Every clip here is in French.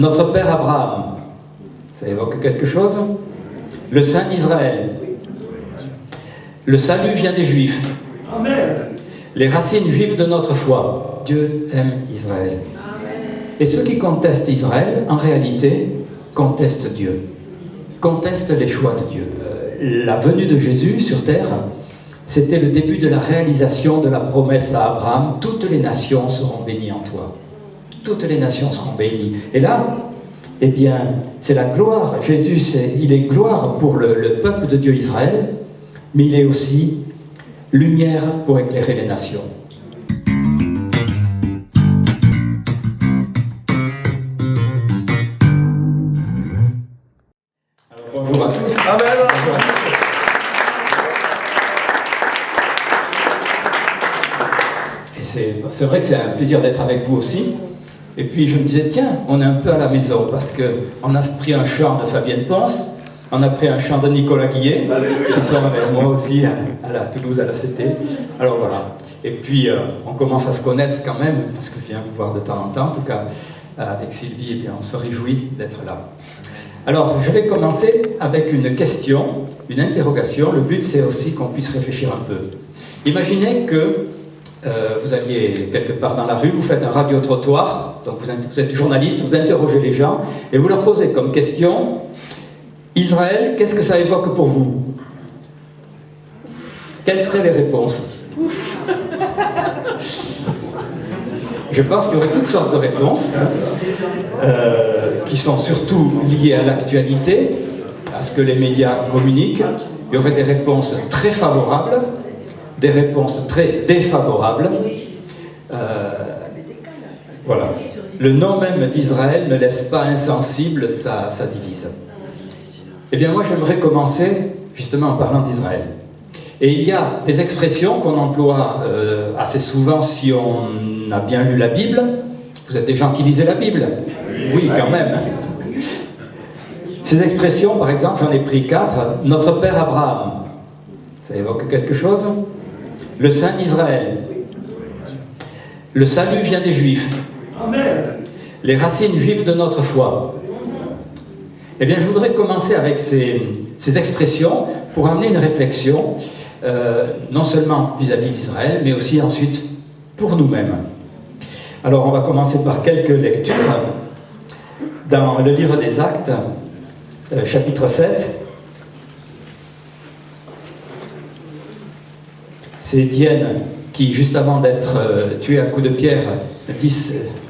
Notre père Abraham, ça évoque quelque chose? Le Saint d'Israël. Le salut vient des Juifs. Amen. Les racines juives de notre foi. Dieu aime Israël. Amen. Et ceux qui contestent Israël, en réalité, contestent Dieu. Contestent les choix de Dieu. La venue de Jésus sur terre, c'était le début de la réalisation de la promesse à Abraham. Toutes les nations seront bénies en toi. Toutes les nations seront bénies. Et là, eh bien, c'est la gloire. Jésus, il est gloire pour le peuple de Dieu Israël, mais il est aussi lumière pour éclairer les nations. Alors, bonjour à tous. Amen. Bonjour à tous. Et c'est vrai que c'est un plaisir d'être avec vous aussi. Et puis je me disais, tiens, on est un peu à la maison, parce qu'on a pris un chant de Fabienne Ponce, on a pris un chant de Nicolas Guillet, qui sont avec moi aussi à la Toulouse, à la CT. Alors voilà. Et puis on commence à se connaître quand même, parce que je viens vous voir de temps en temps, en tout cas avec Sylvie, eh bien, on se réjouit d'être là. Alors je vais commencer avec une question, une interrogation. Le but c'est aussi qu'on puisse réfléchir un peu. Imaginez que vous alliez quelque part dans la rue, vous faites un radio-trottoir, donc vous êtes journaliste, vous interrogez les gens et vous leur posez comme question: Israël, qu'est-ce que ça évoque pour vous? Quelles seraient les réponses? Je pense qu'il y aurait toutes sortes de réponses qui sont surtout liées à l'actualité, à ce que les médias communiquent. Il y aurait des réponses très favorables, des réponses très défavorables. Voilà. Le nom même d'Israël ne laisse pas insensible, ça divise. Eh bien moi j'aimerais commencer justement en parlant d'Israël. Et il y a des expressions qu'on emploie assez souvent si on a bien lu la Bible. Vous êtes des gens qui lisaient la Bible? Oui, quand même. Ces expressions, par exemple, j'en ai pris 4. Notre père Abraham, ça évoque quelque chose? Le Saint d'Israël. Le salut vient des Juifs. Amen. Les racines juives de notre foi. Eh bien, je voudrais commencer avec ces expressions pour amener une réflexion, non seulement vis-à-vis d'Israël, mais aussi ensuite pour nous-mêmes. Alors, on va commencer par quelques lectures. Dans le livre des Actes, chapitre 7, c'est Étienne qui, juste avant d'être tué à coups de pierre, dit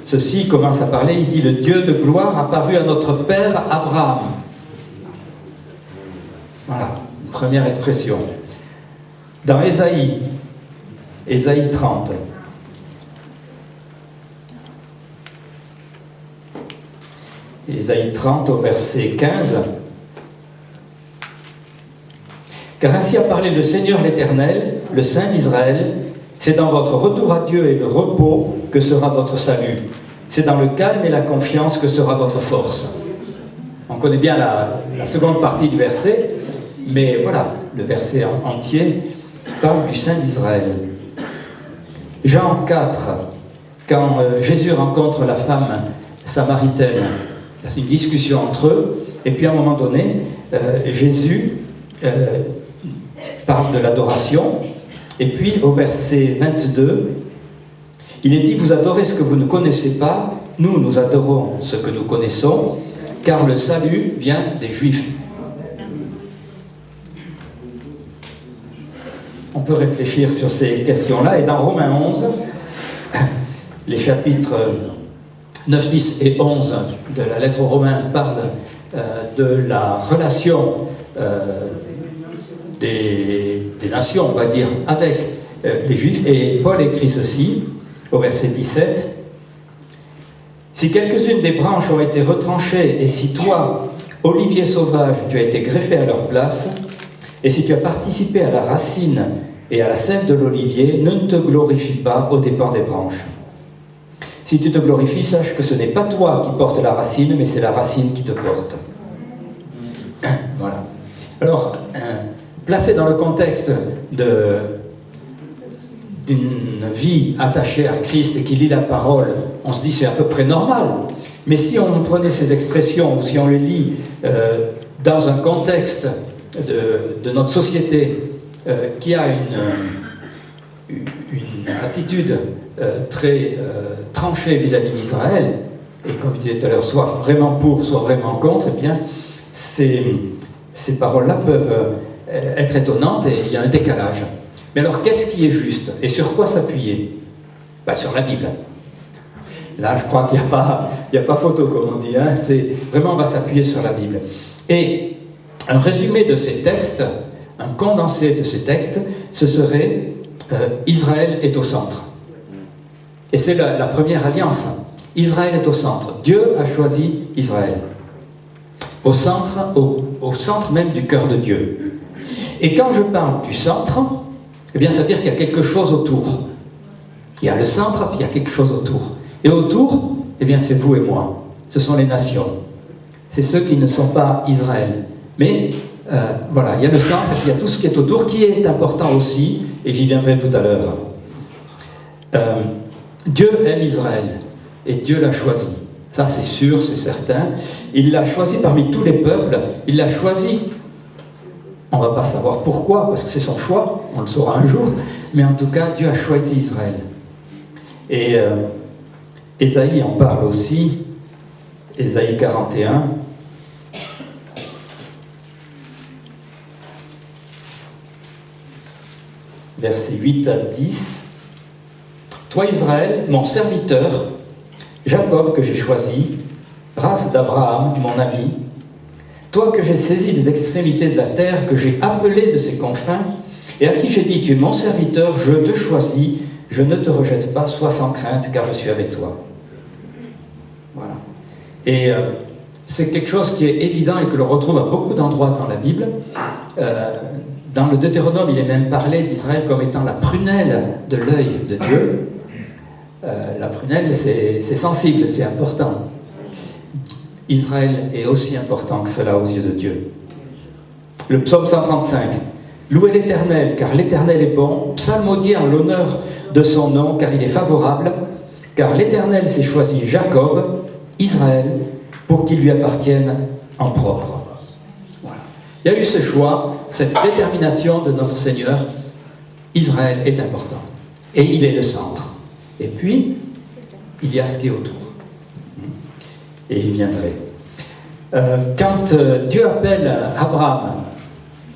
ceci, commence à parler, il dit: le Dieu de gloire apparut à notre père Abraham. Voilà, une première expression. Dans Ésaïe 30, Ésaïe 30 au verset 15. Car ainsi a parlé le Seigneur l'Éternel, le Saint d'Israël, c'est dans votre retour à Dieu et le repos que sera votre salut. C'est dans le calme et la confiance que sera votre force. On connaît bien la seconde partie du verset, mais voilà, le verset entier parle du Saint d'Israël. Jean 4, quand Jésus rencontre la femme samaritaine, c'est une discussion entre eux, et puis à un moment donné, Jésus parle de l'adoration, et puis au verset 22, il est dit: vous adorez ce que vous ne connaissez pas, nous adorons ce que nous connaissons, car le salut vient des Juifs. On peut réfléchir sur ces questions-là, et dans Romains 11, les chapitres 9, 10 et 11 de la lettre aux Romains parlent de la relation des nations, on va dire, avec les Juifs, et Paul écrit ceci au verset 17: si quelques-unes des branches ont été retranchées, et si toi, olivier sauvage, tu as été greffé à leur place, et si tu as participé à la racine et à la sève de l'olivier, ne te glorifie pas aux dépens des branches. Si tu te glorifies, sache que ce n'est pas toi qui portes la racine, mais c'est la racine qui te porte. Voilà. Alors, placé dans le contexte d'une vie attachée à Christ et qui lit la parole, on se dit c'est à peu près normal Mais si on prenait ces expressions, ou si on les lit dans un contexte de notre société qui a une attitude très tranchée vis-à-vis d'Israël, et comme je disais tout à l'heure, soit vraiment pour, soit vraiment contre, eh bien, ces paroles-là peuvent être étonnantes et il y a un décalage. Mais alors, qu'est-ce qui est juste et sur quoi s'appuyer? Ben, sur la Bible. Là, je crois qu'il n'y a pas photo, comme on dit. Hein. Vraiment, on va s'appuyer sur la Bible. Et un résumé de ces textes, un condensé de ces textes, ce serait Israël est au centre. Et c'est la première alliance. Israël est au centre. Dieu a choisi Israël. Au centre même du cœur de Dieu. Et quand je parle du centre, eh bien, ça veut dire qu'il y a quelque chose autour. Il y a le centre, puis il y a quelque chose autour. Et autour, eh bien, c'est vous et moi. Ce sont les nations. C'est ceux qui ne sont pas Israël. Mais, voilà, il y a le centre, et puis il y a tout ce qui est autour, qui est important aussi, et j'y viendrai tout à l'heure. Dieu aime Israël, et Dieu l'a choisi. Ça, c'est sûr, c'est certain. Il l'a choisi parmi tous les peuples. Il l'a choisi. On ne va pas savoir pourquoi, parce que c'est son choix. On le saura un jour. Mais en tout cas, Dieu a choisi Israël. Et Ésaïe en parle aussi. Ésaïe 41. Versets 8 à 10. Toi, Israël, mon serviteur, Jacob que j'ai choisi, race d'Abraham, mon ami, toi que j'ai saisi des extrémités de la terre, que j'ai appelé de ses confins, et à qui j'ai dit, tu es mon serviteur, je te choisis, je ne te rejette pas, sois sans crainte, car je suis avec toi. Voilà. Et c'est quelque chose qui est évident et que l'on retrouve à beaucoup d'endroits dans la Bible. Dans le Deutéronome, il est même parlé d'Israël comme étant la prunelle de l'œil de Dieu. La prunelle, c'est sensible, c'est important. Israël est aussi important que cela aux yeux de Dieu. Le psaume 135. Louez l'Éternel, car l'Éternel est bon. Psalmodiez en l'honneur de son nom, car il est favorable. Car l'Éternel s'est choisi Jacob, Israël, pour qu'il lui appartienne en propre. Voilà. Il y a eu ce choix, cette détermination de notre Seigneur. Israël est important. Et il est le centre. Et puis, il y a ce qui est autour. Et il viendrait. Quand Dieu appelle Abraham,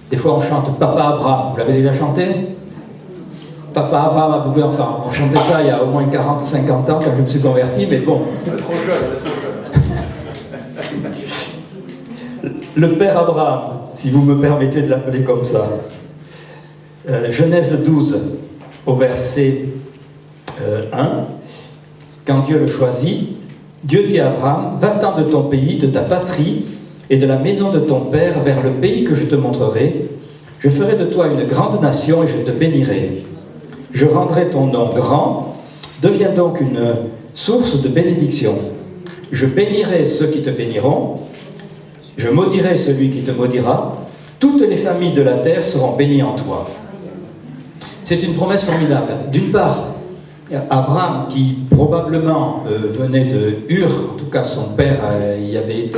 des fois on chante Papa Abraham, vous l'avez déjà chanté? Papa Abraham a beaucoup d'enfants. On chantait ça il y a au moins 40 ou 50 ans quand je me suis converti, mais bon. Le Père Abraham, si vous me permettez de l'appeler comme ça. Genèse 12, au verset 1, quand Dieu le choisit, Dieu dit à Abraham, va-t'en de ton pays, de ta patrie et de la maison de ton père vers le pays que je te montrerai. Je ferai de toi une grande nation et je te bénirai. Je rendrai ton nom grand, deviens donc une source de bénédiction. Je bénirai ceux qui te béniront, je maudirai celui qui te maudira. Toutes les familles de la terre seront bénies en toi. C'est une promesse formidable. D'une part, Abraham, qui probablement venait de Ur, en tout cas son père y avait été,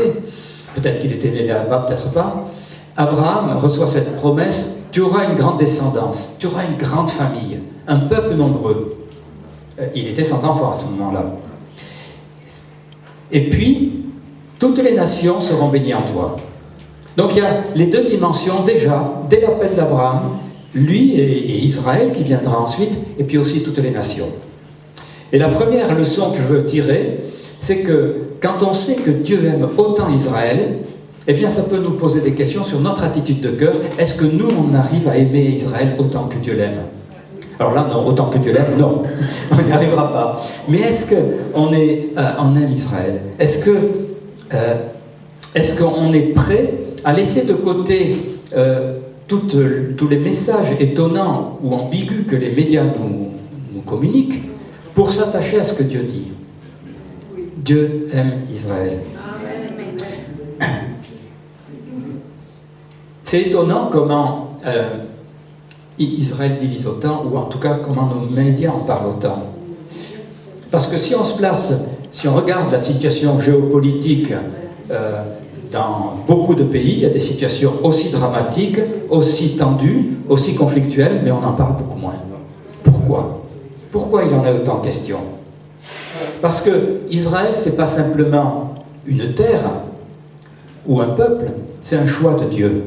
peut-être qu'il était né là-bas, peut-être pas. Abraham reçoit cette promesse, tu auras une grande descendance, tu auras une grande famille, un peuple nombreux. Il était sans enfant à ce moment-là. Et puis, toutes les nations seront bénies en toi. Donc il y a les deux dimensions déjà, dès l'appel d'Abraham, lui et Israël qui viendra ensuite, et puis aussi toutes les nations. Et la première leçon que je veux tirer, c'est que quand on sait que Dieu aime autant Israël, eh bien ça peut nous poser des questions sur notre attitude de cœur. Est-ce que nous, on arrive à aimer Israël autant que Dieu l'aime? Alors là, non, autant que Dieu l'aime, non, on n'y arrivera pas. Mais est-ce qu'on aime Israël? Est-ce qu'on est prêt à laisser de côté tous les messages étonnants ou ambigus que les médias nous communiquent pour s'attacher à ce que Dieu dit? Dieu aime Israël. C'est étonnant comment Israël divise autant, ou en tout cas comment nos médias en parlent autant. Parce que si on se place si on regarde la situation géopolitique dans beaucoup de pays, il y a des situations aussi dramatiques, aussi tendues, aussi conflictuelles, mais on en parle beaucoup moins. Pourquoi? Pourquoi il en est autant question? Parce que Israël, ce n'est pas simplement une terre ou un peuple, c'est un choix de Dieu.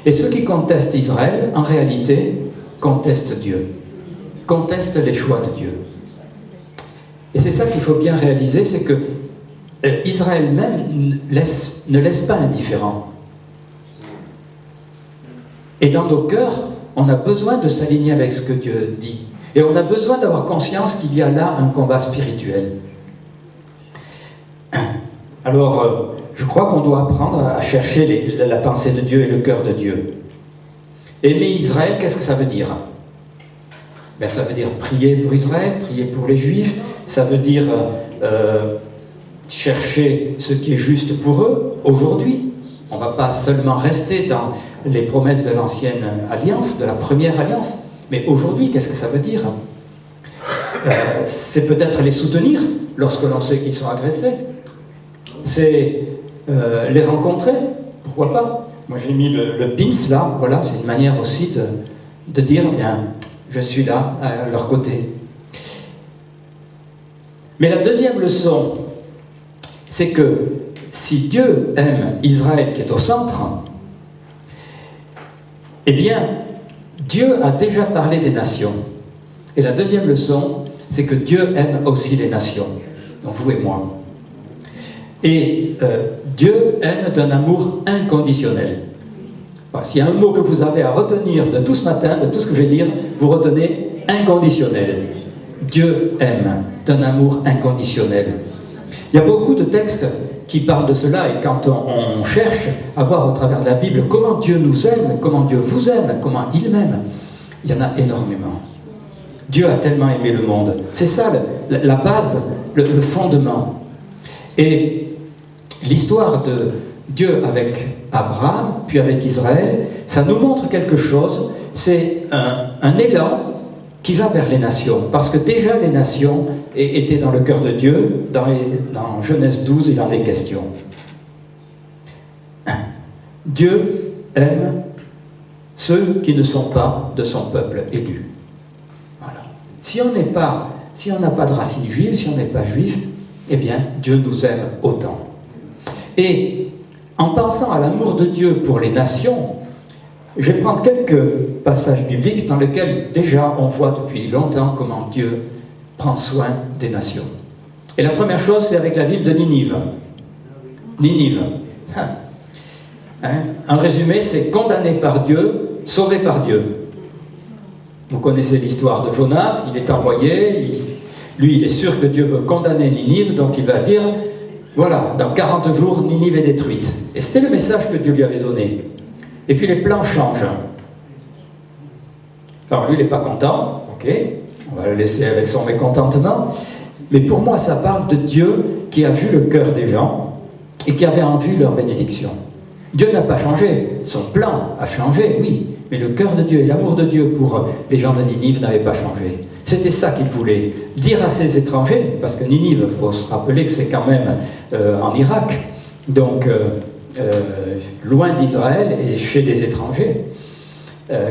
Et ceux qui contestent Israël, en réalité, contestent Dieu, contestent les choix de Dieu. Et c'est ça qu'il faut bien réaliser, c'est que Israël même ne laisse pas indifférent. Et dans nos cœurs, on a besoin de s'aligner avec ce que Dieu dit. Et on a besoin d'avoir conscience qu'il y a là un combat spirituel. Alors, je crois qu'on doit apprendre à chercher la pensée de Dieu et le cœur de Dieu. Aimer Israël, qu'est-ce que ça veut dire? Ben, ça veut dire prier pour Israël, prier pour les Juifs, ça veut dire chercher ce qui est juste pour eux, aujourd'hui. On ne va pas seulement rester dans les promesses de l'ancienne alliance, de la première alliance, mais aujourd'hui, qu'est-ce que ça veut dire? C'est peut-être les soutenir lorsque l'on sait qu'ils sont agressés. C'est les rencontrer, pourquoi pas? Moi j'ai mis le pins là, voilà, c'est une manière aussi de dire, bien, je suis là, à leur côté. Mais la deuxième leçon, c'est que si Dieu aime Israël qui est au centre, eh bien, Dieu a déjà parlé des nations. Et la deuxième leçon, c'est que Dieu aime aussi les nations, donc vous et moi. Et Dieu aime d'un amour inconditionnel. S'il y a un mot que vous avez à retenir de tout ce matin, de tout ce que je vais dire, vous retenez inconditionnel. Dieu aime d'un amour inconditionnel. Il y a beaucoup de textes qui parlent de cela, et quand on cherche à voir au travers de la Bible comment Dieu nous aime, comment Dieu vous aime, comment il m'aime, il y en a énormément. Dieu a tellement aimé le monde. C'est ça la base, le fondement. Et l'histoire de Dieu avec Abraham, puis avec Israël, ça nous montre quelque chose, c'est un élan qui va vers les nations. Parce que déjà les nations étaient dans le cœur de Dieu, dans Genèse 12, il en est question. Dieu aime ceux qui ne sont pas de son peuple élu. Voilà. Si on n'a pas de racines juives, si on n'est pas juif, eh bien, Dieu nous aime autant. Et en pensant à l'amour de Dieu pour les nations, je vais prendre quelques passages bibliques dans lesquels déjà on voit depuis longtemps comment Dieu prend soin des nations. Et la première chose, c'est avec la ville de Ninive. Ninive. En résumé, c'est condamné par Dieu, sauvé par Dieu. Vous connaissez l'histoire de Jonas, il est envoyé, lui il est sûr que Dieu veut condamner Ninive, donc il va dire, voilà, dans 40 jours, Ninive est détruite. Et c'était le message que Dieu lui avait donné. Et puis les plans changent. Alors lui, il n'est pas content, ok, on va le laisser avec son mécontentement, mais pour moi, ça parle de Dieu qui a vu le cœur des gens et qui avait en vue leur bénédiction. Dieu n'a pas changé, son plan a changé, oui, mais le cœur de Dieu et l'amour de Dieu pour les gens de Ninive n'avaient pas changé. C'était ça qu'il voulait, dire à ces étrangers, parce que Ninive, il faut se rappeler que c'est quand même en Irak, donc loin d'Israël et chez des étrangers,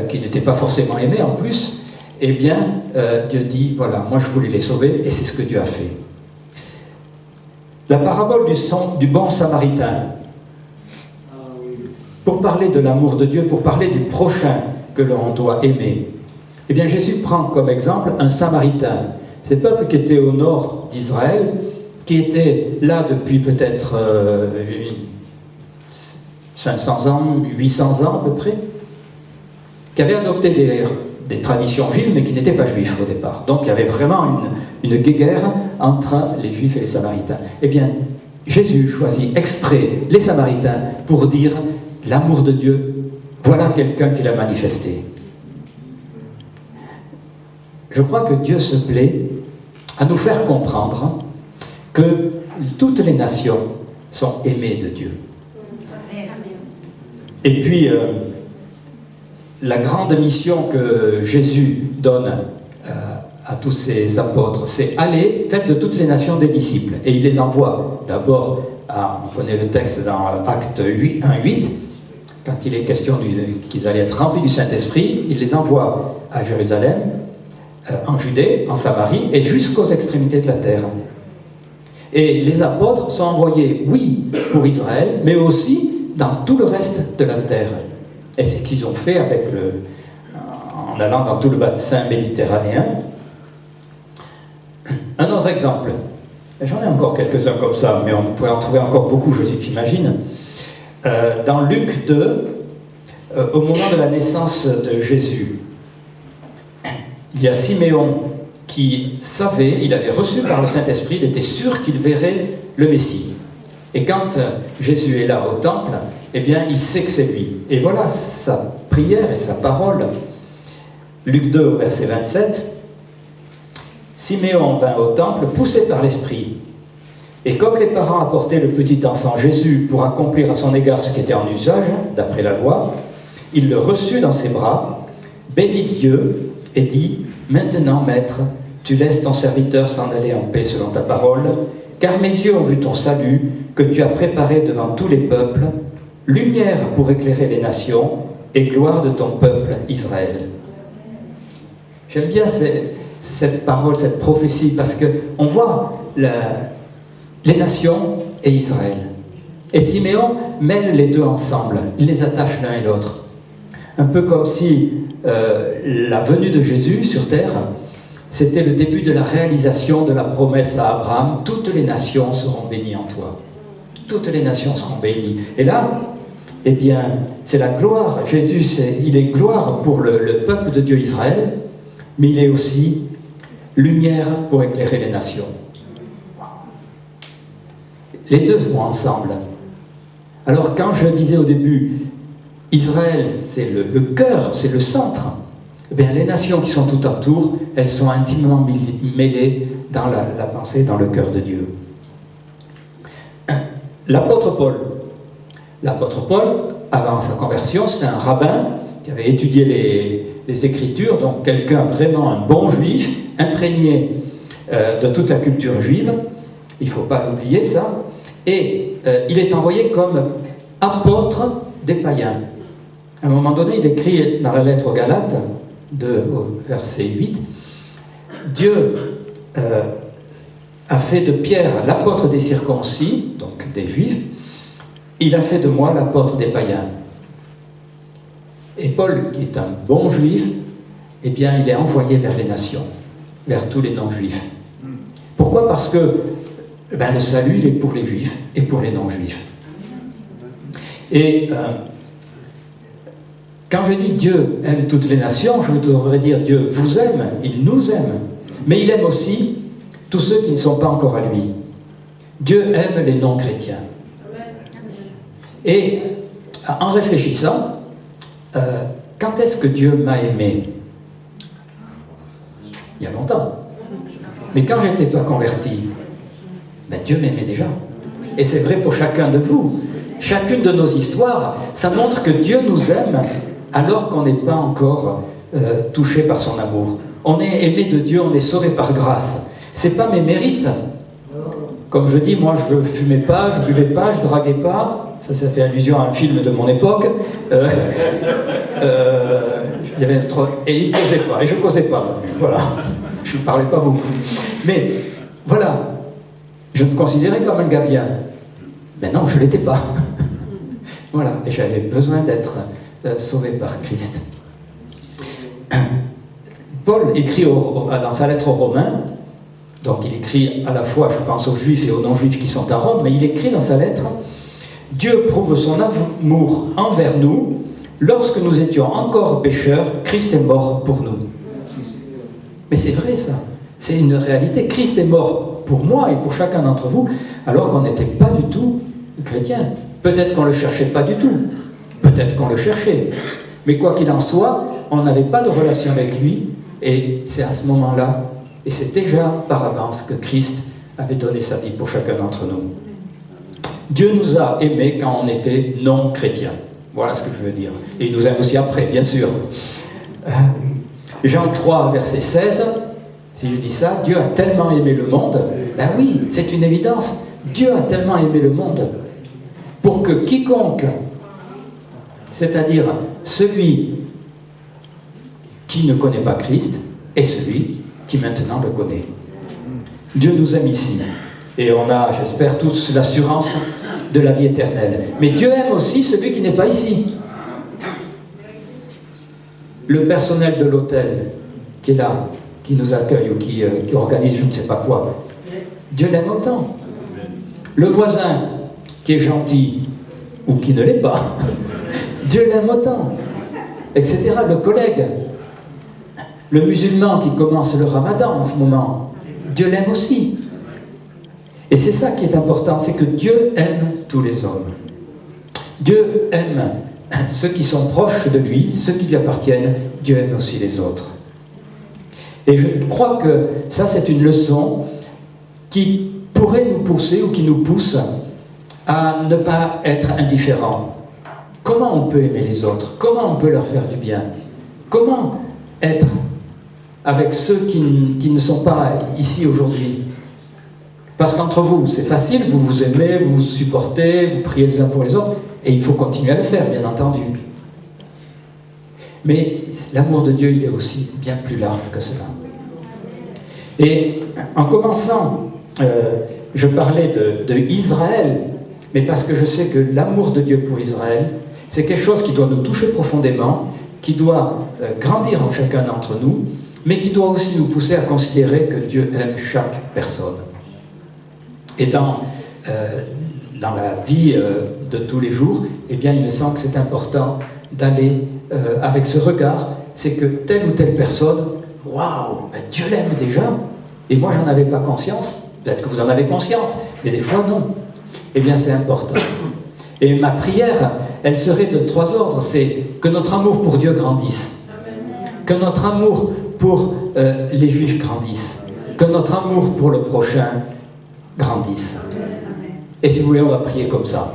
qui n'étaient pas forcément aimés en plus, eh bien, Dieu dit, voilà, moi je voulais les sauver, et c'est ce que Dieu a fait. La parabole du bon samaritain, pour parler de l'amour de Dieu, pour parler du prochain que l'on doit aimer, eh bien Jésus prend comme exemple un samaritain, ces peuples qui étaient au nord d'Israël, qui étaient là depuis peut-être 500 ans, 800 ans à peu près, qui avaient adopté des traditions juives, mais qui n'étaient pas juifs au départ. Donc il y avait vraiment une guéguerre entre les juifs et les samaritains. Eh bien, Jésus choisit exprès les samaritains pour dire l'amour de Dieu, voilà quelqu'un qui l'a manifesté. Je crois que Dieu se plaît à nous faire comprendre que toutes les nations sont aimées de Dieu. Et puis, la grande mission que Jésus donne à tous ces apôtres, c'est « Allez, faites de toutes les nations des disciples ». Et il les envoie d'abord, on connaît le texte dans Acte 1:8, quand il est question qu'ils allaient être remplis du Saint-Esprit, il les envoie à Jérusalem, en Judée, en Samarie et jusqu'aux extrémités de la terre. Et les apôtres sont envoyés, oui, pour Israël, mais aussi dans tout le reste de la terre. Et c'est ce qu'ils ont fait en allant dans tout le bassin méditerranéen. Un autre exemple, j'en ai encore quelques-uns comme ça, mais on pourrait en trouver encore beaucoup, j'imagine. Dans Luc 2, au moment de la naissance de Jésus, il y a Siméon qui savait, il avait reçu par le Saint-Esprit, il était sûr qu'il verrait le Messie. Et quand Jésus est là au temple, eh bien, il sait que c'est lui. Et voilà sa prière et sa parole. Luc 2, verset 27. Siméon vint au temple, poussé par l'Esprit. Et comme les parents apportaient le petit enfant Jésus pour accomplir à son égard ce qui était en usage, d'après la loi, il le reçut dans ses bras, bénit Dieu et dit « Maintenant, Maître, tu laisses ton serviteur s'en aller en paix selon ta parole, car mes yeux ont vu ton salut, que tu as préparé devant tous les peuples, lumière pour éclairer les nations et gloire de ton peuple Israël. » J'aime bien cette parole, cette prophétie, parce qu'on voit les nations et Israël. Et Siméon mêle les deux ensemble, il les attache l'un et l'autre. Un peu comme si la venue de Jésus sur terre, c'était le début de la réalisation de la promesse à Abraham. Toutes les nations seront bénies en toi. Toutes les nations seront bénies. Et là, eh bien, c'est la gloire. Jésus, il est gloire pour le peuple de Dieu Israël, mais il est aussi lumière pour éclairer les nations. Les deux vont ensemble. Alors, quand je disais au début, Israël, c'est le cœur, c'est le centre, eh bien, les nations qui sont tout autour, elles sont intimement mêlées dans la pensée, dans le cœur de Dieu. L'apôtre Paul, avant sa conversion, c'était un rabbin qui avait étudié les Écritures, donc quelqu'un vraiment un bon juif, imprégné de toute la culture juive, il ne faut pas l'oublier ça, et il est envoyé comme apôtre des païens. À un moment donné, il écrit dans la lettre aux Galates, au verset 8, Dieu a fait de Pierre l'apôtre des circoncis, donc des juifs, il a fait de moi l'apôtre des païens. Et Paul, qui est un bon juif, eh bien, il est envoyé vers les nations, vers tous les non-juifs. Pourquoi ? Parce que le salut, il est pour les juifs et pour les non-juifs. Et quand je dis Dieu aime toutes les nations, je devrais dire Dieu vous aime, il nous aime, mais il aime aussi tous ceux qui ne sont pas encore à lui. Dieu aime les non-chrétiens. Et en réfléchissant, quand est-ce que Dieu m'a aimé ? Il y a longtemps. Mais quand je n'étais pas converti, Dieu m'aimait déjà. Et c'est vrai pour chacun de vous. Chacune de nos histoires, ça montre que Dieu nous aime alors qu'on n'est pas encore touché par son amour. On est aimé de Dieu, on est sauvé par grâce. Ce n'est pas mes mérites. Comme je dis, moi je ne fumais pas, je ne buvais pas, je ne draguais pas. Ça fait allusion à un film de mon époque. Il y avait et il ne causait pas, et je ne causais pas non plus. Voilà. Je ne parlais pas beaucoup. Mais voilà, je me considérais comme un gars bien. Mais non, je ne l'étais pas. Voilà, et j'avais besoin d'être sauvé par Christ. Paul écrit dans sa lettre aux Romains, donc il écrit à la fois, je pense, aux Juifs et aux non-Juifs qui sont à Rome, mais il écrit dans sa lettre « Dieu prouve son amour envers nous, lorsque nous étions encore pécheurs, Christ est mort pour nous. » Mais c'est vrai ça, c'est une réalité. Christ est mort pour moi et pour chacun d'entre vous, alors qu'on n'était pas du tout chrétien. Peut-être qu'on ne le cherchait pas du tout, peut-être qu'on le cherchait. Mais quoi qu'il en soit, on n'avait pas de relation avec lui, et c'est à ce moment-là, et c'est déjà par avance que Christ avait donné sa vie pour chacun d'entre nous. Dieu nous a aimés quand on était non chrétiens. Voilà ce que je veux dire. Et il nous aime aussi après, bien sûr. Jean 3, verset 16, Si je dis ça, Dieu a tellement aimé le monde, ben oui, c'est une évidence. Dieu a tellement aimé le monde pour que quiconque, c'est-à-dire celui qui ne connaît pas Christ, et celui qui maintenant le connaît. Dieu nous aime ici. Et on a, j'espère, tous l'assurance de la vie éternelle. Mais Dieu aime aussi celui qui n'est pas ici. Le personnel de l'hôtel qui est là, qui nous accueille ou qui organise je ne sais pas quoi, Dieu l'aime autant. Le voisin qui est gentil ou qui ne l'est pas, Dieu l'aime autant, etc. Le collègue, le musulman qui commence le ramadan en ce moment, Dieu l'aime aussi. Et c'est ça qui est important, c'est que Dieu aime tous les hommes. Dieu aime ceux qui sont proches de lui, ceux qui lui appartiennent, Dieu aime aussi les autres. Et je crois que ça, c'est une leçon qui pourrait nous pousser ou qui nous pousse à ne pas être indifférents. Comment on peut aimer les autres? Comment on peut leur faire du bien? Comment être avec ceux qui ne sont pas ici aujourd'hui? Parce qu'entre vous, c'est facile, vous vous aimez, vous vous supportez, vous priez les uns pour les autres, et il faut continuer à le faire, bien entendu. Mais l'amour de Dieu, il est aussi bien plus large que cela. Et en commençant, je parlais de Israël, mais parce que je sais que l'amour de Dieu pour Israël, c'est quelque chose qui doit nous toucher profondément, qui doit grandir en chacun d'entre nous, mais qui doit aussi nous pousser à considérer que Dieu aime chaque personne. Et dans la vie de tous les jours, eh bien, il me semble que c'est important d'aller avec ce regard, c'est que telle ou telle personne, waouh, ben Dieu l'aime déjà, et moi j'en avais pas conscience, peut-être que vous en avez conscience, mais des fois non. Eh bien c'est important. Et ma prière, elle serait de 3 ordres, c'est que notre amour pour Dieu grandisse, que notre amour pour les Juifs grandisse, que notre amour pour le prochain grandisse. Et si vous voulez, on va prier comme ça.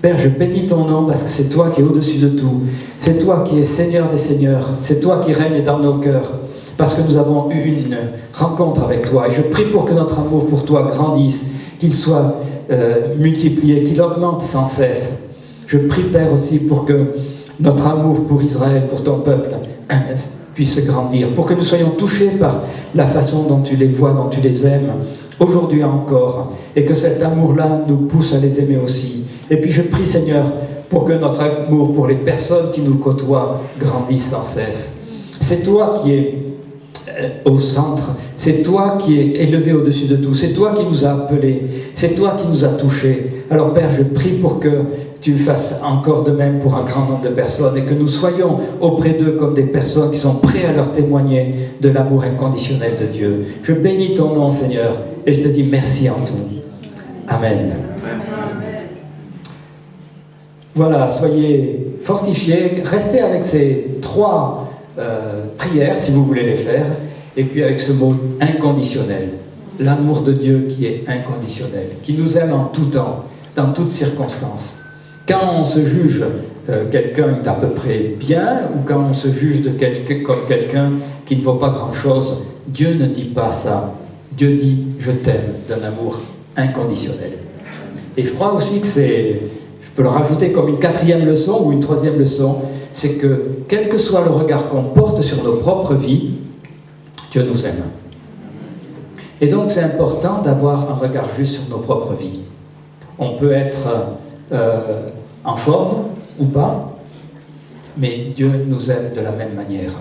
Père, je bénis ton nom parce que c'est toi qui es au-dessus de tout. C'est toi qui es Seigneur des Seigneurs. C'est toi qui règnes dans nos cœurs. Parce que nous avons eu une rencontre avec toi. Et je prie pour que notre amour pour toi grandisse, qu'il soit multiplié, qu'il augmente sans cesse. Je prie, Père, aussi pour que notre amour pour Israël, pour ton peuple, puisse grandir. Pour que nous soyons touchés par la façon dont tu les vois, dont tu les aimes, aujourd'hui encore, et que cet amour-là nous pousse à les aimer aussi. Et puis je prie, Seigneur, pour que notre amour pour les personnes qui nous côtoient grandisse sans cesse. C'est toi qui es au centre, c'est toi qui es élevé au-dessus de tout, c'est toi qui nous as appelés, c'est toi qui nous as touchés. Alors Père, je prie pour que tu fasses encore de même pour un grand nombre de personnes et que nous soyons auprès d'eux comme des personnes qui sont prêtes à leur témoigner de l'amour inconditionnel de Dieu. Je bénis ton nom, Seigneur, et je te dis merci en tout. Amen. Voilà, soyez fortifiés, restez avec ces 3 prières, si vous voulez les faire, et puis avec ce mot inconditionnel, l'amour de Dieu qui est inconditionnel, qui nous aime en tout temps, dans toutes circonstances. Quand on se juge quelqu'un d'à peu près bien, ou quand on se juge comme quelqu'un qui ne vaut pas grand-chose, Dieu ne dit pas ça. Dieu dit « je t'aime » d'un amour inconditionnel. Et je crois aussi que je peux le rajouter comme une 4e leçon ou une 3e leçon, c'est que quel que soit le regard qu'on porte sur nos propres vies, Dieu nous aime. Et donc c'est important d'avoir un regard juste sur nos propres vies. On peut être en forme ou pas, mais Dieu nous aime de la même manière.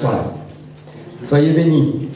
Voilà. Soyez bénis.